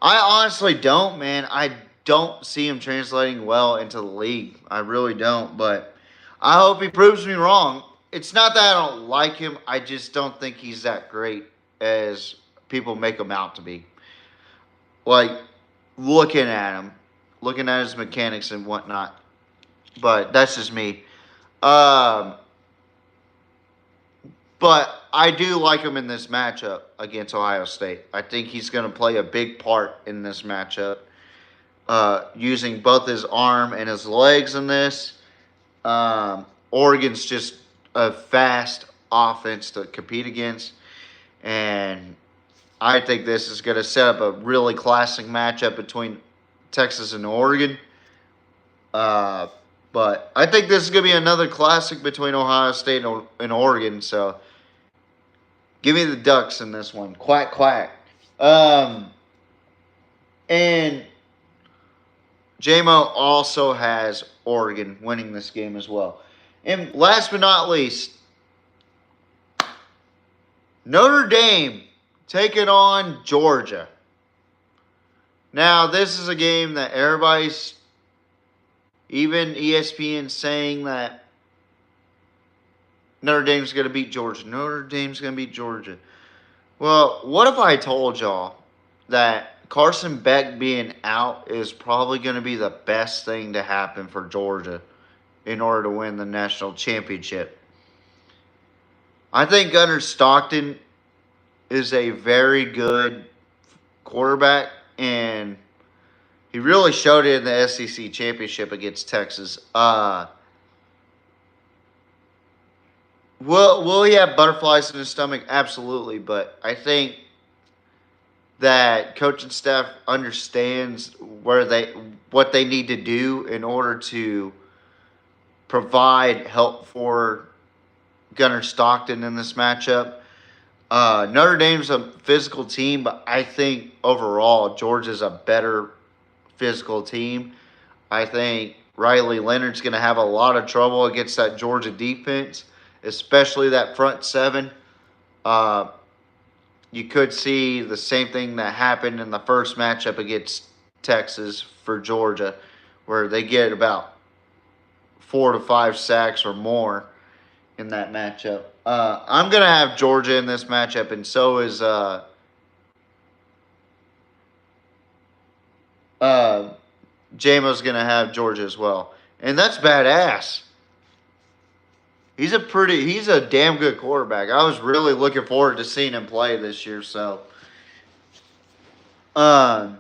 I honestly don't, man. I don't see him translating well into the league. I really don't, but I hope he proves me wrong. It's not that I don't like him. I just don't think he's that great as people make him out to be. Like, looking at him, looking at his mechanics and whatnot. But that's just me. But I do like him in this matchup against Ohio State. I think he's going to play a big part in this matchup, using both his arm and his legs in this. Oregon's just a fast offense to compete against, and I think this is going to set up a really classic matchup between Texas and Oregon. But I think this is going to be another classic between Ohio State and Oregon, so give me the Ducks in this one. Quack, quack. And JMO also has Oregon winning this game as well. And last but not least, Notre Dame taking on Georgia. Now, this is a game that everybody's, even ESPN, saying that Notre Dame's going to beat Georgia. Notre Dame's going to beat Georgia. Well, what if I told y'all that Carson Beck being out is probably going to be the best thing to happen for Georgia in order to win the national championship? I think Gunnar Stockton is a very good quarterback, and he really showed it in the SEC championship against Texas. Will he have butterflies in his stomach? Absolutely, but I think that coaching staff understands what they need to do in order to provide help for Gunnar Stockton in this matchup. Notre Dame's a physical team, but I think overall Georgia's a better physical team. I think Riley Leonard's going to have a lot of trouble against that Georgia defense, especially that front seven. You could see the same thing that happened in the first matchup against Texas for Georgia, where they get about 4 to 5 sacks or more in that matchup. I'm going to have Georgia in this matchup, and so is JMO's going to have Georgia as well. And that's badass. He's a damn good quarterback. I was really looking forward to seeing him play this year. So, yeah,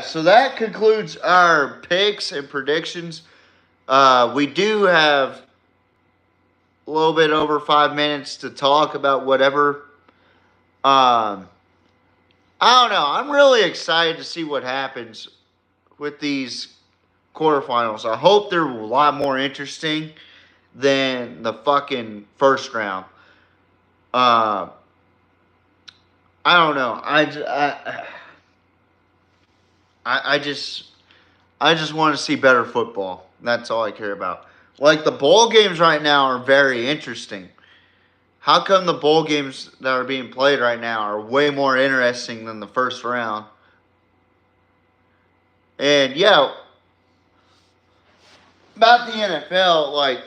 so that concludes our picks and predictions. We do have a little bit over 5 minutes to talk about whatever. I don't know. I'm really excited to see what happens with these quarterfinals. I hope they're a lot more interesting than the fucking first round. I don't know. I just want to see better football. That's all I care about. Like the bowl games right now are very interesting. How come the bowl games that are being played right now are way more interesting than the first round? And yeah, about the NFL, like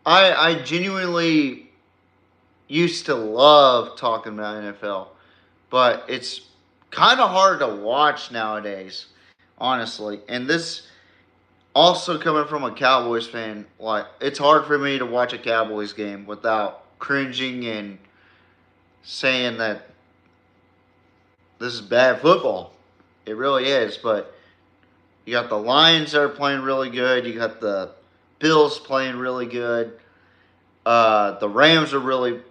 I genuinely used to love talking about NFL, but it's kind of hard to watch nowadays, honestly. And this also coming from a Cowboys fan, like it's hard for me to watch a Cowboys game without cringing and saying that this is bad football. It really is, but you got the Lions that are playing really good. You got the Bills playing really good. The Rams are really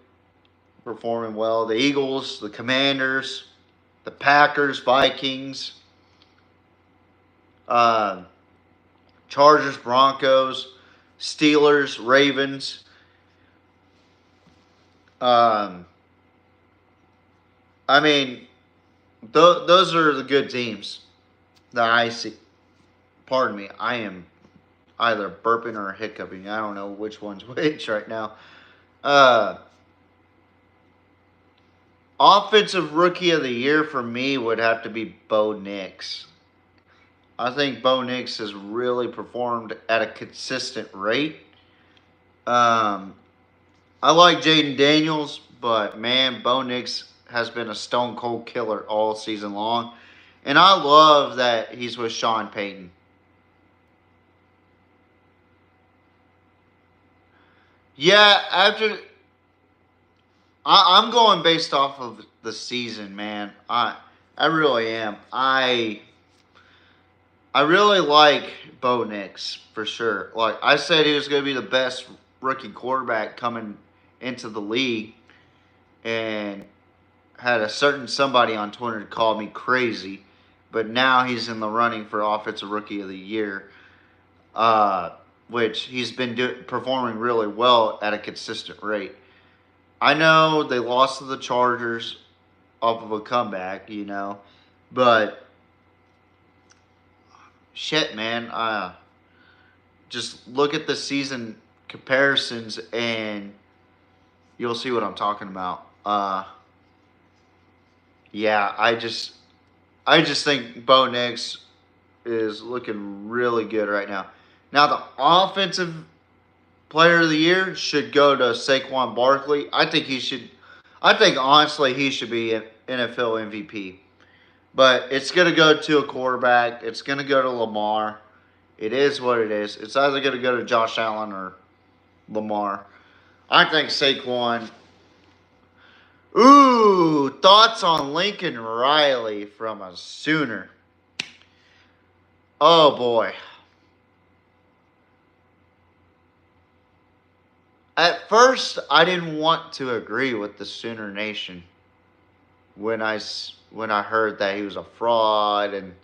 performing well. The Eagles, the Commanders, the Packers, Vikings, uh, Chargers, Broncos, Steelers, Ravens. Um, I mean, those are the good teams that I see. Pardon me, I am either burping or hiccuping. I don't know which one's which right now. Uh, Offensive Rookie of the Year for me would have to be Bo Nix. I think Bo Nix has really performed at a consistent rate. Um, I like Jaden Daniels, but man, Bo Nix has been a stone cold killer all season long. And I love that he's with Sean Payton. Yeah, I'm going based off of the season, man. I really am. I really like Bo Nix for sure. Like I said, he was going to be the best rookie quarterback coming into the league, and had a certain somebody on Twitter call me crazy, but now he's in the running for Offensive Rookie of the Year, uh, which he's been performing really well at a consistent rate. I know they lost to the Chargers off of a comeback, but shit, man. Just look at the season comparisons and you'll see what I'm talking about. Yeah, I just think Bo Nix is looking really good right now. Now the offensive player of the year should go to Saquon Barkley. I think honestly he should be an NFL MVP. But it's going to go to a quarterback. It's going to go to Lamar. It is what it is. It's either going to go to Josh Allen or Lamar. I think Saquon. Ooh, thoughts on Lincoln Riley from a Sooner. Oh boy. At first, I didn't want to agree with the Sooner Nation when I heard that he was a fraud, and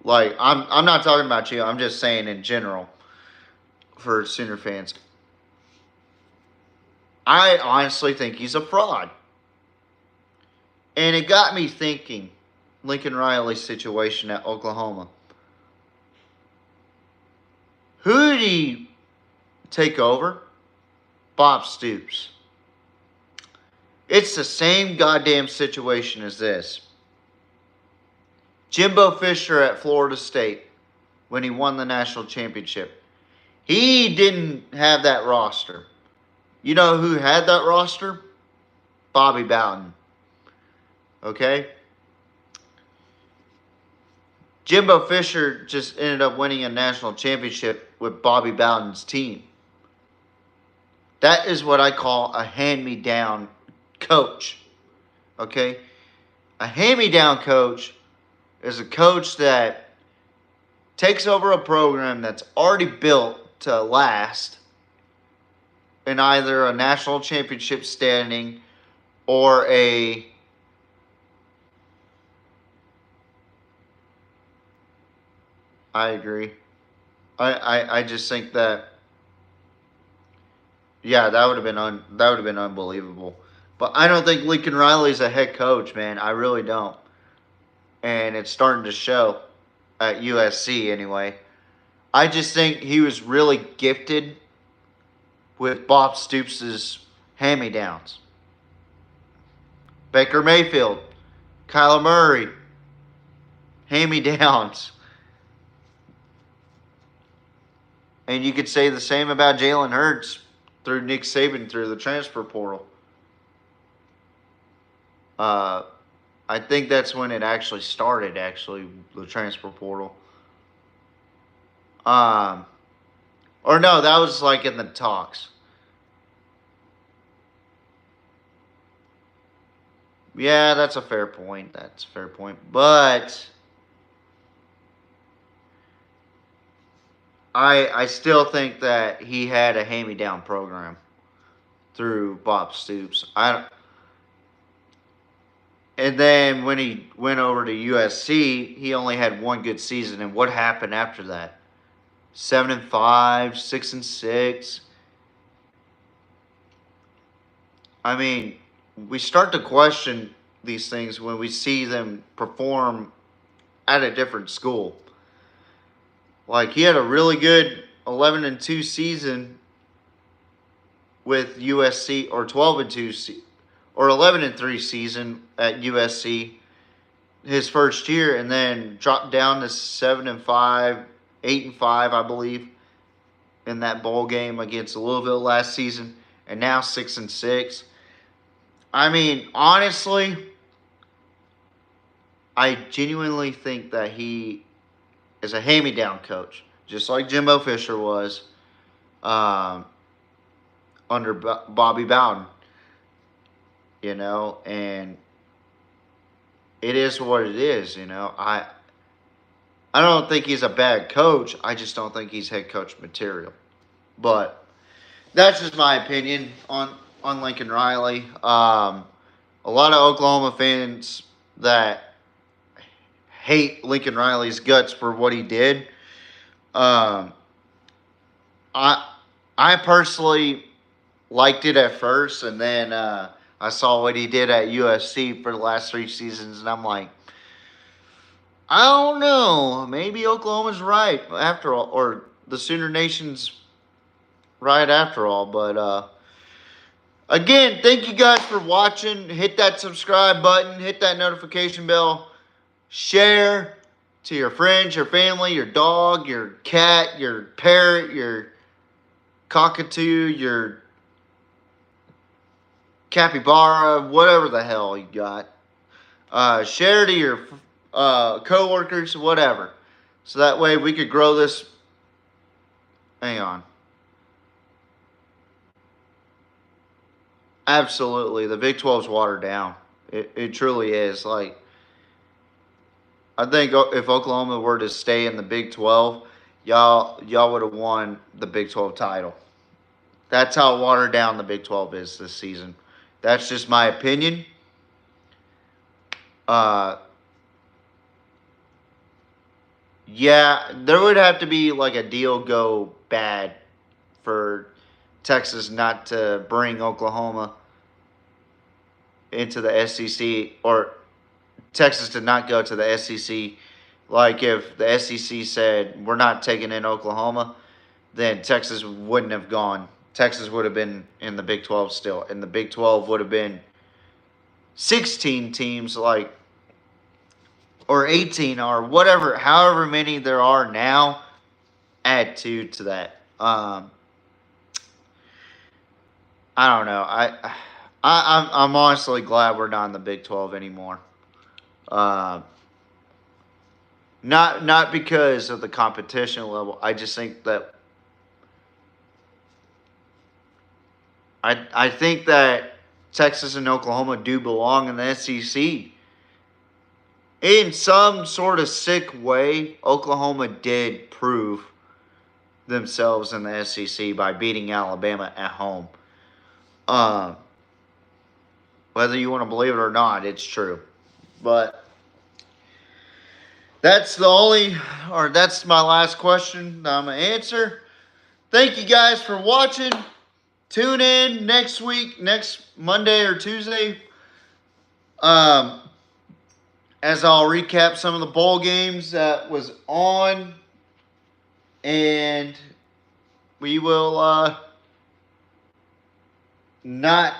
like I'm not talking about you. I'm just saying in general for Sooner fans. I honestly think he's a fraud. And it got me thinking, Lincoln Riley's situation at Oklahoma. Who did he take over? Bob Stoops. It's the same goddamn situation as this. Jimbo Fisher at Florida State when he won the national championship. He didn't have that roster. You know who had that roster? Bobby Bowden. Okay? Jimbo Fisher just ended up winning a national championship with Bobby Bowden's team. That is what I call a hand-me-down coach. Okay? A hand-me-down coach is a coach that takes over a program that's already built to last in either a national championship standing or a I agree. I just think that yeah, that would have been unbelievable. But I don't think Lincoln Riley's a head coach, man. I really don't. And it's starting to show at USC anyway. I just think he was really gifted with Bob Stoops' hand-me-downs. Baker Mayfield, Kyler Murray, hand-me-downs. And you could say the same about Jalen Hurts through Nick Saban through the transfer portal. I think that's when it actually started, the transfer portal. Or no, that was like in the talks. Yeah, that's a fair point. But I still think that he had a hand-me-down program through Bob Stoops. And then when he went over to USC, he only had one good season. And what happened after that? 7-5, 6-6. I mean, we start to question these things when we see them perform at a different school. Like, he had a really good 11-2 season with USC, or 12-2 or 11-3 season at USC his first year, and then dropped down to 7-5, 8-5, I believe, in that bowl game against Louisville last season, and now 6-6. I mean, honestly, I genuinely think that he is a hand-me-down coach, just like Jimbo Fisher was under Bobby Bowden. You know, and it is what it is, you know. I don't think he's a bad coach. I just don't think he's head coach material. But that's just my opinion on Lincoln Riley. A lot of Oklahoma fans that hate Lincoln Riley's guts for what he did. I personally liked it at first, and then I saw what he did at USC for the last 3 seasons, and I'm like, I don't know. Maybe Oklahoma's right after all, or the Sooner Nation's right after all. But again, thank you guys for watching. Hit that subscribe button. Hit that notification bell. Share to your friends, your family, your dog, your cat, your parrot, your cockatoo, your capybara, whatever the hell you got. Share to your co-workers, whatever. So that way we could grow this. Hang on. Absolutely. The Big 12's watered down. It truly is. Like, I think if Oklahoma were to stay in the Big 12, y'all would have won the Big 12 title. That's how watered down the Big 12 is this season. That's just my opinion. Yeah, there would have to be like a deal go bad for Texas not to bring Oklahoma into the SEC, or Texas to not go to the SEC. Like, if the SEC said, we're not taking in Oklahoma, then Texas wouldn't have gone. Texas would have been in the Big 12 still. And the Big 12 would have been 16 teams, like, or 18, or whatever, however many there are now, add 2 to that. I don't know. I'm honestly glad we're not in the Big 12 anymore. Not because of the competition level. I just think that I think that Texas and Oklahoma do belong in the SEC. In some sort of sick way, Oklahoma did prove themselves in the SEC by beating Alabama at home. Whether you want to believe it or not, it's true. But that's my last question that I'm going to answer. Thank you guys for watching. tune in next week, next Monday or Tuesday, as I'll recap some of the bowl games that was on, and we will not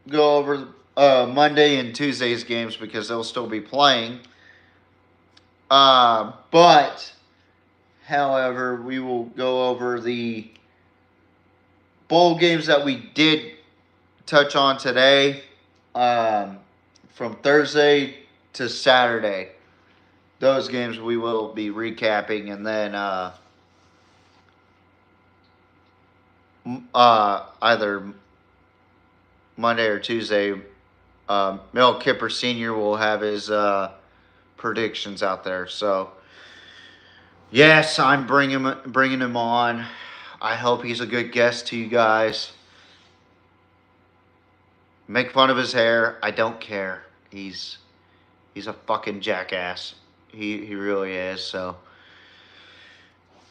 go over Monday and Tuesday's games because they'll still be playing. But, however, we will go over the bowl games that we did touch on today, from Thursday to Saturday. Those games we will be recapping, and then either Monday or Tuesday, Mel Kipper Sr. will have his predictions out there. So, yes, I'm bringing him on. I hope he's a good guest to you guys. Make fun of his hair. I don't care. He's a fucking jackass. He really is. So,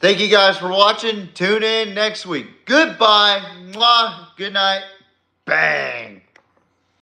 thank you guys for watching. Tune in next week. Goodbye. Mwah. Good night. Bang.